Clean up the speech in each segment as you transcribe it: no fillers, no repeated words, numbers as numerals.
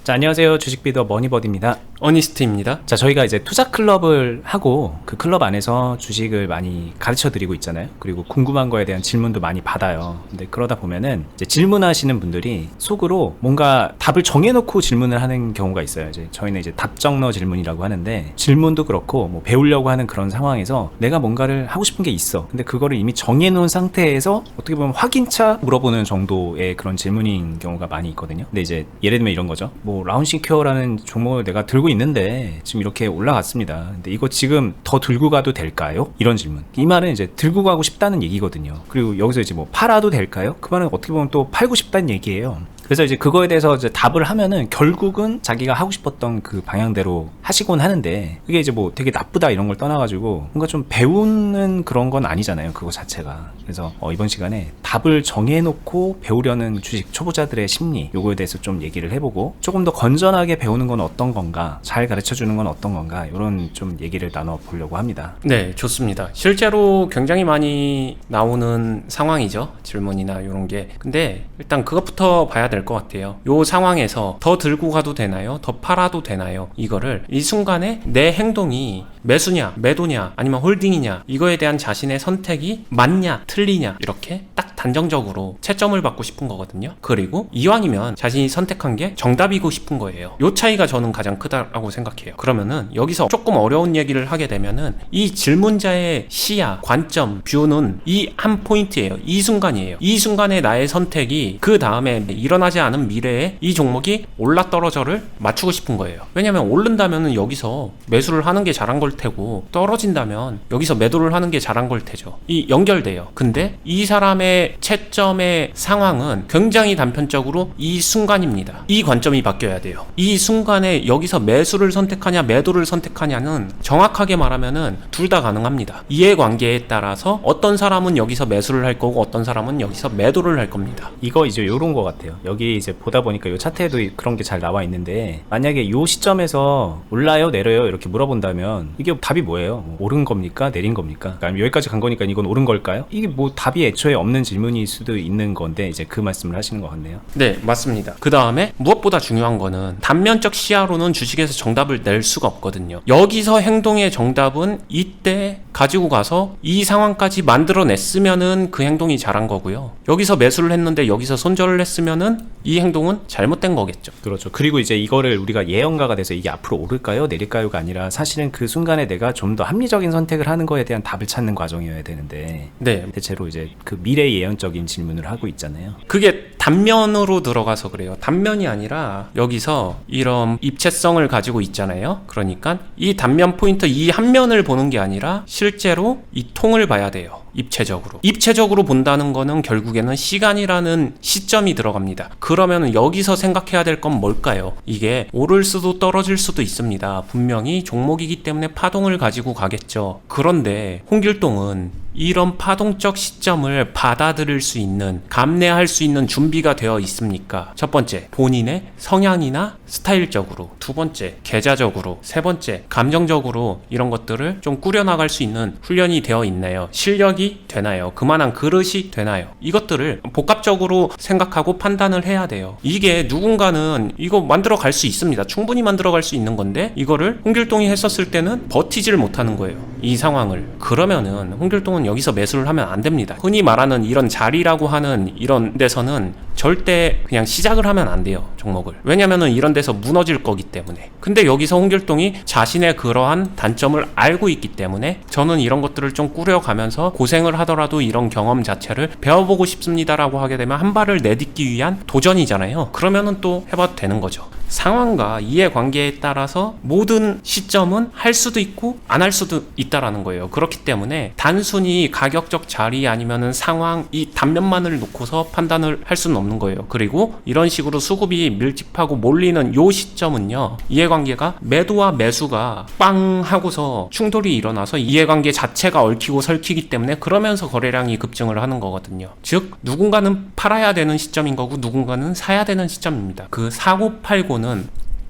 자, 안녕하세요. 주식비더 머니버디입니다. 어니스트입니다. 자, 저희가 이제 투자 클럽을 하고 그 클럽 안에서 주식을 많이 가르쳐 드리고 있잖아요. 그리고 궁금한 거에 대한 질문도 많이 받아요. 근데 그러다 보면은 이제 질문하시는 분들이 속으로 뭔가 답을 정해놓고 질문을 하는 경우가 있어요. 이제 저희는 이제 답정너 질문이라고 하는데, 질문도 그렇고 뭐 배우려고 하는 그런 상황에서 내가 뭔가를 하고 싶은 게 있어. 근데 그거를 이미 정해놓은 상태에서 어떻게 보면 확인차 물어보는 정도의 그런 질문인 경우가 많이 있거든요. 근데 이제 예를 들면 이런 거죠. 뭐 라운싱큐어라는 종목을 내가 들고 있는데 지금 이렇게 올라갔습니다. 근데 이거 지금 더 들고 가도 될까요? 이런 질문. 이 말은 이제 들고 가고 싶다는 얘기거든요. 그리고 여기서 이제 뭐 팔아도 될까요? 그 말은 어떻게 보면 또 팔고 싶다는 얘기예요. 그래서 이제 그거에 대해서 이제 답을 하면은 결국은 자기가 하고 싶었던 그 방향대로 하시곤 하는데, 그게 이제 뭐 되게 나쁘다 이런 걸 떠나가지고 뭔가 좀 배우는 그런 건 아니잖아요, 그거 자체가. 그래서 이번 시간에 답을 정해놓고 배우려는 주식 초보자들의 심리, 요거에 대해서 좀 얘기를 해보고, 조금 더 건전하게 배우는 건 어떤 건가, 잘 가르쳐주는 건 어떤 건가, 이런 좀 얘기를 나눠보려고 합니다. 네, 좋습니다. 실제로 굉장히 많이 나오는 상황이죠, 질문이나 이런 게. 근데 일단 그것부터 봐야 될 것 같아요. 요 상황에서 더 들고 가도 되나요? 더 팔아도 되나요? 이거를 이 순간에 내 행동이 매수냐, 매도냐, 아니면 홀딩이냐, 이거에 대한 자신의 선택이 맞냐, 틀리냐, 이렇게 딱 단정적으로 채점을 받고 싶은 거거든요. 그리고 이왕이면 자신이 선택한 게 정답이고 싶은 거예요. 요 차이가 저는 가장 크다고 생각해요. 그러면은 여기서 조금 어려운 얘기를 하게 되면은 이 질문자의 시야, 관점, 뷰는 이 한 포인트예요. 이 순간이에요. 이 순간에 나의 선택이 그 다음에 일어나지 않은 미래에 이 종목이 올라 떨어져를 맞추고 싶은 거예요. 왜냐면 오른다면은 여기서 매수를 하는 게 잘한 걸 테고, 떨어진다면 여기서 매도를 하는 게 잘한 걸 테죠. 이 연결돼요. 근데 이 사람의 채점의 상황은 굉장히 단편적으로 이 순간입니다. 이 관점이 바뀌어야 돼요. 이 순간에 여기서 매수를 선택하냐 매도를 선택하냐는 정확하게 말하면은 둘 다 가능합니다. 이해관계에 따라서 어떤 사람은 여기서 매수를 할 거고 어떤 사람은 여기서 매도를 할 겁니다. 이거 이제 요런 거 같아요. 여기 이제 보다 보니까 요 차트에도 그런 게 잘 나와 있는데, 만약에 요 시점에서 올라요 내려요 이렇게 물어본다면 이게 답이 뭐예요? 뭐 오른 겁니까? 내린 겁니까? 그러니까 여기까지 간 거니까 이건 오른 걸까요? 이게 뭐 답이 애초에 없는 질문일 수도 있는 건데, 이제 그 말씀을 하시는 것 같네요. 네, 맞습니다. 그 다음에 무엇보다 중요한 거는 단면적 시야로는 주식에서 정답을 낼 수가 없거든요. 여기서 행동의 정답은 이때 가지고 가서 이 상황까지 만들어냈으면은 그 행동이 잘한 거고요. 여기서 매수를 했는데 여기서 손절을 했으면은 이 행동은 잘못된 거겠죠. 그렇죠. 그리고 이제 이거를 우리가 예언가가 돼서 이게 앞으로 오를까요? 내릴까요가 아니라 사실은 그 순간에 내가 좀 더 합리적인 선택을 하는 거에 대한 답을 찾는 과정이어야 되는데, 네, 대체로 이제 그 미래 예언적인 질문을 하고 있잖아요. 그게 단면으로 들어가서 그래요. 단면이 아니라 여기서 이런 입체성을 가지고 있잖아요. 그러니까 이 단면 포인트 이 한 면을 보는 게 아니라 실제로 이 통을 봐야 돼요. 입체적으로 본다는 거는 결국에는 시간이라는 시점이 들어갑니다. 그러면 여기서 생각해야 될 건 뭘까요? 이게 오를 수도 떨어질 수도 있습니다. 분명히 종목이기 때문에 파동을 가지고 가겠죠. 그런데 홍길동은 이런 파동적 시점을 받아들일 수 있는, 감내할 수 있는 준비가 되어 있습니까? 첫 번째, 본인의 성향이나 스타일적으로. 두 번째, 계좌적으로. 세 번째, 감정적으로 이런 것들을 좀 꾸려나갈 수 있는 훈련이 되어 있나요? 실력이 되나요? 그만한 그릇이 되나요? 이것들을 복합적으로 생각하고 판단을 해야 돼요. 이게 누군가는 이거 만들어 갈 수 있습니다. 충분히 만들어 갈 수 있는 건데, 이거를 홍길동이 했었을 때는 버티질 못하는 거예요. 이 상황을. 그러면은 홍길동은 여기서 매수를 하면 안 됩니다. 흔히 말하는 이런 자리라고 하는 이런 데서는 절대 그냥 시작을 하면 안 돼요, 종목을. 왜냐면은 이런 데서 무너질 거기 때문에. 근데 여기서 홍길동이 자신의 그러한 단점을 알고 있기 때문에 저는 이런 것들을 좀 꾸려가면서 고생을 하더라도 이런 경험 자체를 배워보고 싶습니다라고 하게 되면 한 발을 내딛기 위한 도전이잖아요. 그러면은 또 해봐도 되는 거죠. 상황과 이해관계에 따라서 모든 시점은 할 수도 있고 안 할 수도 있다라는 거예요. 그렇기 때문에 단순히 가격적 자리 아니면은 상황 이 단면만을 놓고서 판단을 할 수는 없는 거예요. 그리고 이런 식으로 수급이 밀집하고 몰리는 요 시점은요, 이해관계가 매도와 매수가 빵 하고서 충돌이 일어나서 이해관계 자체가 얽히고 설키기 때문에 그러면서 거래량이 급증을 하는 거거든요. 즉 누군가는 팔아야 되는 시점인 거고 누군가는 사야 되는 시점입니다. 그 사고 팔고는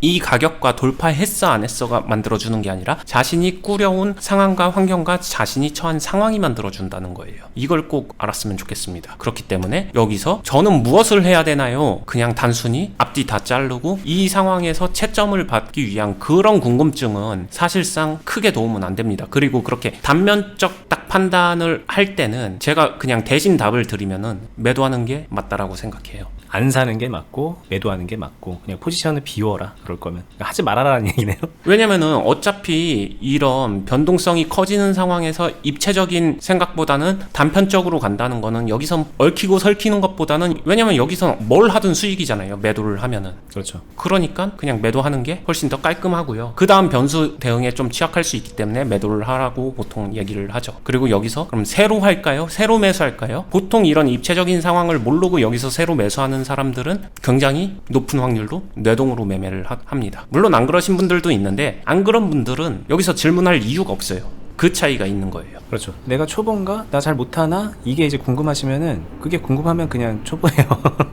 이 가격과 돌파했어 안 했어가 만들어주는 게 아니라 자신이 꾸려온 상황과 환경과 자신이 처한 상황이 만들어준다는 거예요. 이걸 꼭 알았으면 좋겠습니다. 그렇기 때문에 여기서 저는 무엇을 해야 되나요? 그냥 단순히 앞뒤 다 자르고 이 상황에서 채점을 받기 위한 그런 궁금증은 사실상 크게 도움은 안 됩니다. 그리고 그렇게 단면적 딱 판단을 할 때는 제가 그냥 대신 답을 드리면은 매도하는 게 맞다라고 생각해요. 안 사는 게 맞고 매도하는 게 맞고 그냥 포지션을 비워라. 그럴 거면 그러니까 하지 말아라는 얘기네요. 왜냐면은 어차피 이런 변동성이 커지는 상황에서 입체적인 생각보다는 단편적으로 간다는 거는 여기서 얽히고 설키는 것보다는, 왜냐면 여기서 뭘 하든 수익이잖아요. 매도를 하면은. 그렇죠. 그러니까 그냥 매도하는 게 훨씬 더 깔끔하고요. 그 다음 변수 대응에 좀 취약할 수 있기 때문에 매도를 하라고 보통 얘기를 하죠. 그리고 여기서 그럼 새로 할까요? 새로 매수할까요? 보통 이런 입체적인 상황을 모르고 여기서 새로 매수하는 사람들은 굉장히 높은 확률로 뇌동으로 매매를 합니다. 물론 안 그러신 분들도 있는데, 안 그런 분들은 여기서 질문할 이유가 없어요. 그 차이가 있는 거예요. 그렇죠. 내가 초보인가? 나 잘 못하나? 이게 이제 궁금하시면은 그게 궁금하면 그냥 초보예요.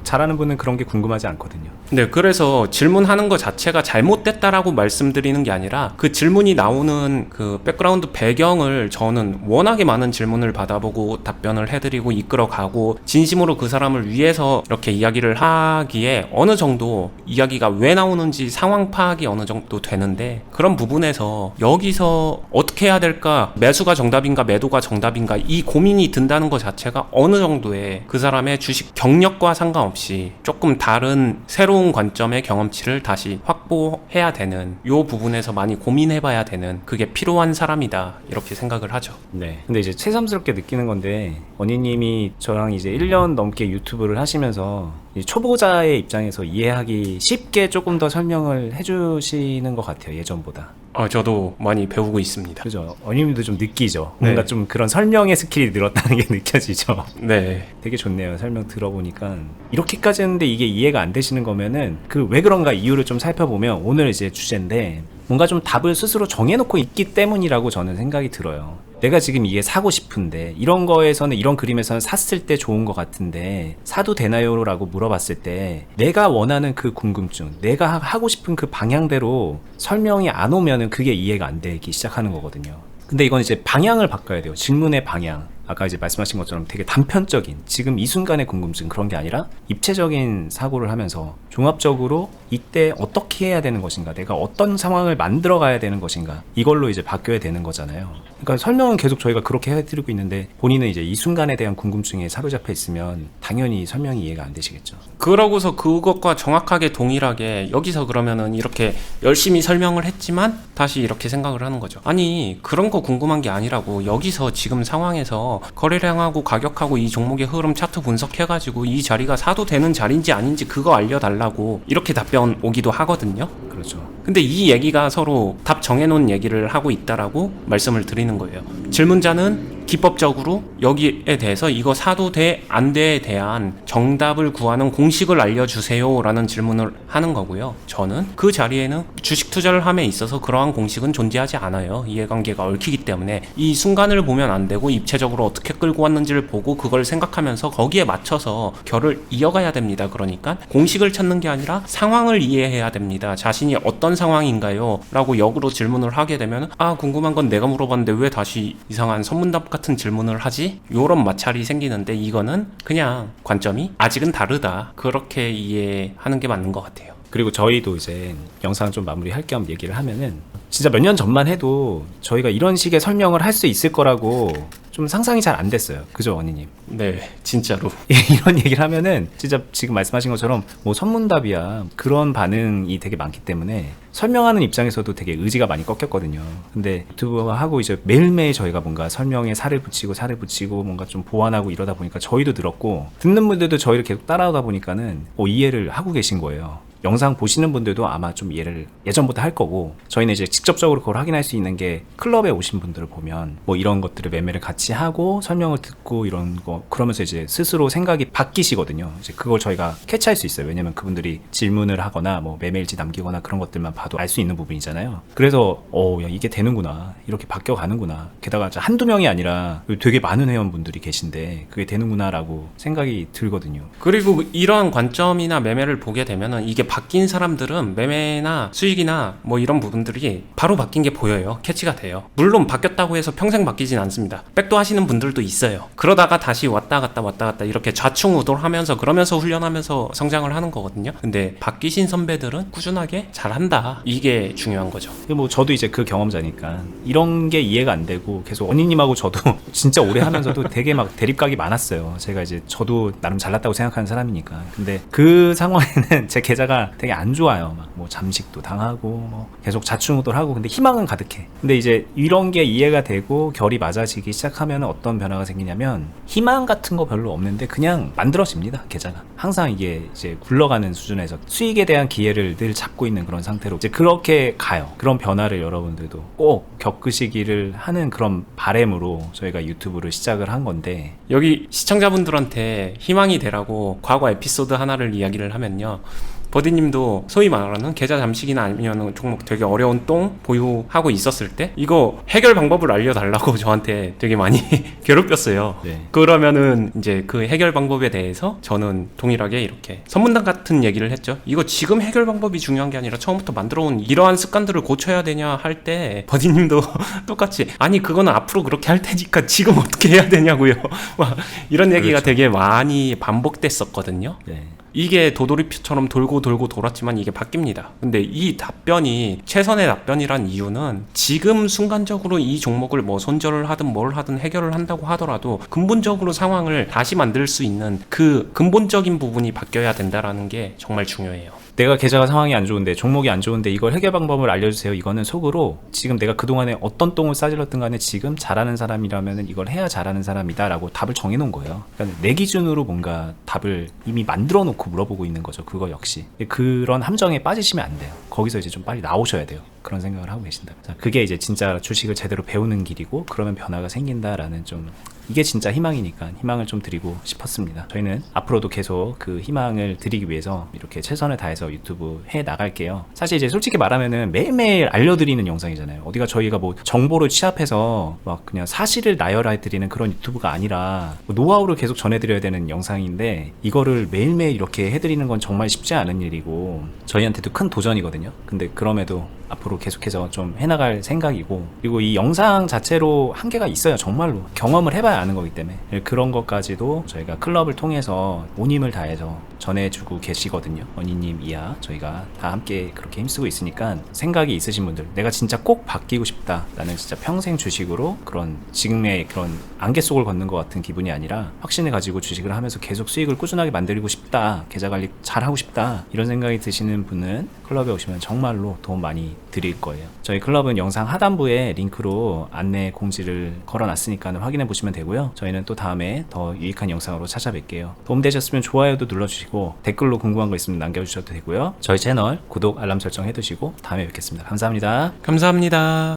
잘하는 분은 그런 게 궁금하지 않거든요. 네, 그래서 질문하는 것 자체가 잘못됐다라고 말씀드리는 게 아니라 그 질문이 나오는 그 백그라운드 배경을 저는 워낙에 많은 질문을 받아보고 답변을 해드리고 이끌어가고 진심으로 그 사람을 위해서 이렇게 이야기를 하기에 어느 정도 이야기가 왜 나오는지 상황 파악이 어느 정도 되는데, 그런 부분에서 여기서 어떻게 해야 될까, 매수가 정답인가 매도가 정답인가 이 고민이 든다는 것 자체가 어느 정도의 그 사람의 주식 경력과 상관없이 조금 다른 새로운 관점의 경험치를 다시 확보해야 되는, 요 부분에서 많이 고민해봐야 되는, 그게 필요한 사람이다 이렇게 생각을 하죠. 네. 근데 이제 새삼스럽게 느끼는 건데, 언니님이 저랑 이제 1년 넘게 유튜브를 하시면서 이 초보자의 입장에서 이해하기 쉽게 조금 더 설명을 해주시는 것 같아요, 예전보다. 저도 많이 배우고 있습니다. 그죠? 언니님도 좀 느끼죠? 뭔가 네. 좀 그런 설명의 스킬이 늘었다는 게 느껴지죠? 네. 되게 좋네요. 설명 들어보니까. 이렇게까지 했는데 이게 이해가 안 되시는 거면은 그 왜 그런가 이유를 좀 살펴보면 오늘 이제 주제인데, 뭔가 좀 답을 스스로 정해놓고 있기 때문이라고 저는 생각이 들어요. 내가 지금 이게 사고 싶은데, 이런 거에서는, 이런 그림에서는 샀을 때 좋은 것 같은데 사도 되나요? 라고 물어봤을 때 내가 원하는 그 궁금증, 내가 하고 싶은 그 방향대로 설명이 안 오면은 그게 이해가 안 되기 시작하는 거거든요. 근데 이건 이제 방향을 바꿔야 돼요. 질문의 방향. 아까 이제 말씀하신 것처럼 되게 단편적인 지금 이 순간의 궁금증, 그런 게 아니라 입체적인 사고를 하면서 종합적으로 이때 어떻게 해야 되는 것인가, 내가 어떤 상황을 만들어 가야 되는 것인가, 이걸로 이제 바뀌어야 되는 거잖아요. 그러니까 설명은 계속 저희가 그렇게 해드리고 있는데, 본인은 이제 이 순간에 대한 궁금증에 사로잡혀 있으면 당연히 설명이 이해가 안 되시겠죠. 그러고서 그것과 정확하게 동일하게 여기서 그러면은 이렇게 열심히 설명을 했지만 다시 이렇게 생각을 하는 거죠. 아니, 그런 거 궁금한 게 아니라고, 여기서 지금 상황에서 거래량하고 가격하고 이 종목의 흐름 차트 분석해가지고 이 자리가 사도 되는 자리인지 아닌지 그거 알려달라고, 이렇게 답변 오기도 하거든요. 그렇죠. 근데 이 얘기가 서로 답 정해놓은 얘기를 하고 있다라고 말씀을 드리는 거예요. 질문자는 기법적으로 여기에 대해서 이거 사도 돼, 안 돼에 대한 정답을 구하는 공식을 알려주세요 라는 질문을 하는 거고요. 저는 그 자리에는 주식 투자를 함에 있어서 그러한 공식은 존재하지 않아요. 이해관계가 얽히기 때문에 이 순간을 보면 안 되고 입체적으로 어떻게 끌고 왔는지를 보고 그걸 생각하면서 거기에 맞춰서 결을 이어가야 됩니다. 그러니까 공식을 찾는 게 아니라 상황을 이해해야 됩니다. 자신이 어떤 상황인가요? 라고 역으로 질문을 하게 되면, 궁금한 건 내가 물어봤는데 왜 다시 이상한 선문답 같은 질문을 하지? 요런 마찰이 생기는데, 이거는 그냥 관점이 아직은 다르다, 그렇게 이해하는 게 맞는 것 같아요. 그리고 저희도 이제 영상 좀 마무리할 겸 얘기를 하면은, 진짜 몇 년 전만 해도 저희가 이런 식의 설명을 할 수 있을 거라고 좀 상상이 잘 안 됐어요. 그죠, 언니님? 네, 진짜로. 이런 얘기를 하면은 진짜 지금 말씀하신 것처럼 뭐 선문답이야, 그런 반응이 되게 많기 때문에 설명하는 입장에서도 되게 의지가 많이 꺾였거든요. 근데 유튜브 하고 이제 매일매일 저희가 뭔가 설명에 살을 붙이고 뭔가 좀 보완하고 이러다 보니까 저희도 늘었고, 듣는 분들도 저희를 계속 따라오다 보니까는 이해를 하고 계신 거예요. 영상 보시는 분들도 아마 좀 이해를 예전부터 할 거고, 저희는 이제 직접적으로 그걸 확인할 수 있는 게, 클럽에 오신 분들을 보면 뭐 이런 것들을 매매를 같이 하고 설명을 듣고 이런 거, 그러면서 이제 스스로 생각이 바뀌시거든요. 이제 그걸 저희가 캐치할 수 있어요. 왜냐면 그분들이 질문을 하거나 뭐 매매일지 남기거나 그런 것들만 봐도 알 수 있는 부분이잖아요. 그래서 야, 이게 되는구나, 이렇게 바뀌어 가는구나. 게다가 한두 명이 아니라 되게 많은 회원분들이 계신데 그게 되는구나 라고 생각이 들거든요. 그리고 이러한 관점이나 매매를 보게 되면은 이게 바뀐 사람들은 매매나 수익이나 뭐 이런 부분들이 바로 바뀐 게 보여요. 캐치가 돼요. 물론 바뀌었다고 해서 평생 바뀌진 않습니다. 백도 하시는 분들도 있어요. 그러다가 다시 왔다 갔다 이렇게 좌충우돌하면서 그러면서 훈련하면서 성장을 하는 거거든요. 근데 바뀌신 선배들은 꾸준하게 잘한다. 이게 중요한 거죠. 뭐 저도 이제 그 경험자니까 이런 게 이해가 안 되고 계속 언니님하고 저도 진짜 오래 하면서도 되게 막 대립각이 많았어요. 제가 이제 저도 나름 잘났다고 생각하는 사람이니까. 근데 그 상황에는 제 계좌가 되게 안 좋아요. 막 뭐 잠식도 당하고 뭐 계속 좌충우돌하고 근데 희망은 가득해. 근데 이제 이런 게 이해가 되고 결이 맞아지기 시작하면 어떤 변화가 생기냐면 희망 같은 거 별로 없는데 그냥 만들어집니다. 계좌가. 항상 이게 이제 굴러가는 수준에서 수익에 대한 기회를 늘 잡고 있는 그런 상태로 이제 그렇게 가요. 그런 변화를 여러분들도 꼭 겪으시기를 하는 그런 바람으로 저희가 유튜브를 시작을 한 건데 여기 시청자분들한테 희망이 되라고 과거 에피소드 하나를 이야기를 하면요. 버디님도 소위 말하는 계좌 잠식이나 아니면 종목 되게 어려운 똥 보유하고 있었을 때 이거 해결 방법을 알려달라고 저한테 되게 많이 괴롭혔어요. 네. 그러면은 이제 그 해결 방법에 대해서 저는 동일하게 이렇게 선문단 같은 얘기를 했죠. 이거 지금 해결 방법이 중요한 게 아니라 처음부터 만들어 온 이러한 습관들을 고쳐야 되냐 할 때 버디님도 똑같이 아니 그거는 앞으로 그렇게 할 테니까 지금 어떻게 해야 되냐고요. 막 이런 얘기가 그렇죠. 되게 많이 반복됐었거든요. 네. 이게 도돌이표처럼 돌고 돌았지만 이게 바뀝니다. 근데 이 답변이 최선의 답변이란 이유는 지금 순간적으로 이 종목을 뭐 손절을 하든 뭘 하든 해결을 한다고 하더라도 근본적으로 상황을 다시 만들 수 있는 그 근본적인 부분이 바뀌어야 된다라는 게 정말 중요해요. 내가 계좌가 상황이 안 좋은데 종목이 안 좋은데 이걸 해결 방법을 알려주세요. 이거는 속으로 지금 내가 그동안에 어떤 똥을 싸질렀든 간에 지금 잘하는 사람이라면 이걸 해야 잘하는 사람이다 라고 답을 정해놓은 거예요. 그러니까 내 기준으로 뭔가 답을 이미 만들어 놓고 물어보고 있는 거죠. 그거 역시 그런 함정에 빠지시면 안 돼요. 거기서 이제 좀 빨리 나오셔야 돼요. 그런 생각을 하고 계신다. 자, 그게 이제 진짜 주식을 제대로 배우는 길이고 그러면 변화가 생긴다라는 좀 이게 진짜 희망이니까 희망을 좀 드리고 싶었습니다. 저희는 앞으로도 계속 그 희망을 드리기 위해서 이렇게 최선을 다해서 유튜브 해 나갈게요. 사실 이제 솔직히 말하면은 매일매일 알려드리는 영상이잖아요. 어디가 저희가 뭐 정보를 취합해서 막 그냥 사실을 나열해 드리는 그런 유튜브가 아니라 뭐 노하우를 계속 전해드려야 되는 영상인데 이거를 매일매일 이렇게 해드리는 건 정말 쉽지 않은 일이고 저희한테도 큰 도전이거든요. 근데 그럼에도 앞으로 계속해서 좀 해나갈 생각이고 그리고 이 영상 자체로 한계가 있어요. 정말로 경험을 해봐야 아는 거기 때문에 그런 것까지도 저희가 클럽을 통해서 온 힘을 다해서 전해주고 계시거든요. 언니님 이하 저희가 다 함께 그렇게 힘쓰고 있으니까 생각이 있으신 분들 내가 진짜 꼭 바뀌고 싶다 나는 진짜 평생 주식으로 그런 지금의 그런 안개 속을 걷는 것 같은 기분이 아니라 확신을 가지고 주식을 하면서 계속 수익을 꾸준하게 만들고 싶다 계좌 관리 잘하고 싶다 이런 생각이 드시는 분은 클럽에 오시면 정말로 도움 많이 드릴 거예요. 저희 클럽은 영상 하단부에 링크로 안내 공지를 걸어놨으니까 확인해 보시면 되고요. 저희는 또 다음에 더 유익한 영상으로 찾아뵐게요. 도움되셨으면 좋아요도 눌러주시고 댓글로 궁금한 거 있으면 남겨주셔도 되고요. 저희 채널 구독 알람 설정 해두시고 다음에 뵙겠습니다. 감사합니다. 감사합니다.